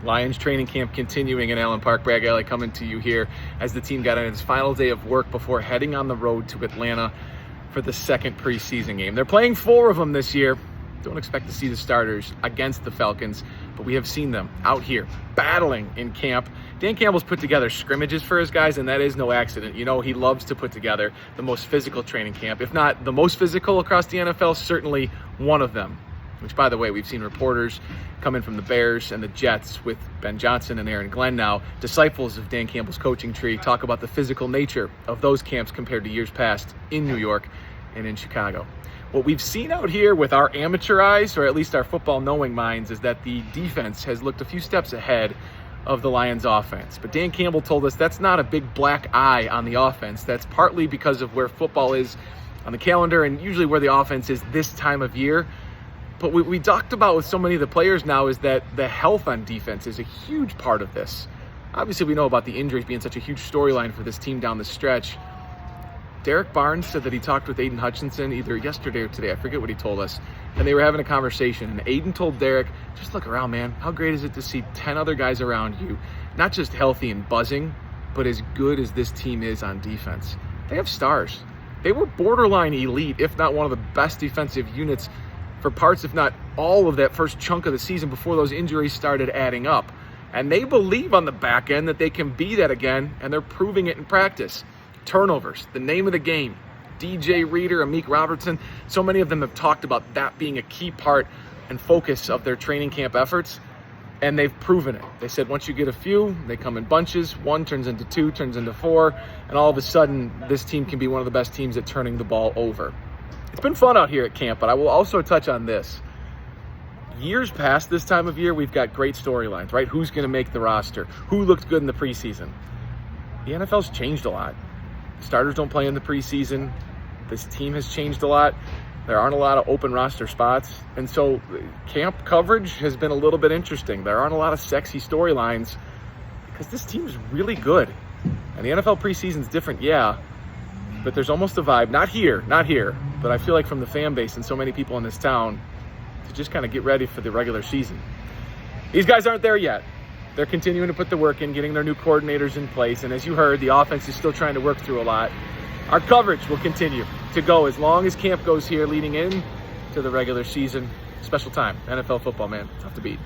Lions training camp continuing in Allen Park. Brad Galli coming to you here as the team got on its final day of work before heading on the road to Atlanta for the second preseason game. They're playing 4 of them this year. Don't expect to see the starters against the Falcons, but we have seen them out here battling in camp. Dan Campbell's put together scrimmages for his guys, and that is no accident. You know, he loves to put together the most physical training camp. If not the most physical across the NFL, certainly one of them. Which, by the way, we've seen reporters come in from the Bears and the Jets with Ben Johnson and Aaron Glenn now, disciples of Dan Campbell's coaching tree, talk about the physical nature of those camps compared to years past in New York and in Chicago. What we've seen out here with our amateur eyes, or at least our football-knowing minds, is that the defense has looked a few steps ahead of the Lions offense. But Dan Campbell told us that's not a big black eye on the offense. That's partly because of where football is on the calendar and usually where the offense is this time of year. But what we talked about with so many of the players now is that the health on defense is a huge part of this. Obviously, we know about the injuries being such a huge storyline for this team down the stretch. Derek Barnes said that he talked with Aiden Hutchinson either yesterday or today. I forget what he told us. And they were having a conversation. And Aiden told Derek, just look around, man. How great is it to see 10 other guys around you, not just healthy and buzzing, but as good as this team is on defense. They have stars. They were borderline elite, if not one of the best defensive units for parts, if not all of that first chunk of the season before those injuries started adding up. And they believe on the back end that they can be that again, and they're proving it in practice. Turnovers, the name of the game. DJ Reader, Amik Robertson, so many of them have talked about that being a key part and focus of their training camp efforts, and they've proven it. They said once you get a few, they come in bunches. 1 turns into 2, turns into 4, and all of a sudden, this team can be one of the best teams at turning the ball over. It's been fun out here at camp, but I will also touch on this. Years past this time of year, we've got great storylines, right? Who's going to make the roster? Who looked good in the preseason? The NFL's changed a lot. Starters don't play in the preseason. This team has changed a lot. There aren't a lot of open roster spots. And so camp coverage has been a little bit interesting. There aren't a lot of sexy storylines because this team is really good. And the NFL preseason is different, yeah. But there's almost a vibe, not here, but I feel like from the fan base and so many people in this town to just kind of get ready for the regular season. These guys aren't there yet. They're continuing to put the work in, getting their new coordinators in place. And as you heard, the offense is still trying to work through a lot. Our coverage will continue to go as long as camp goes here leading in to the regular season. Special time, NFL football, man. Tough to beat.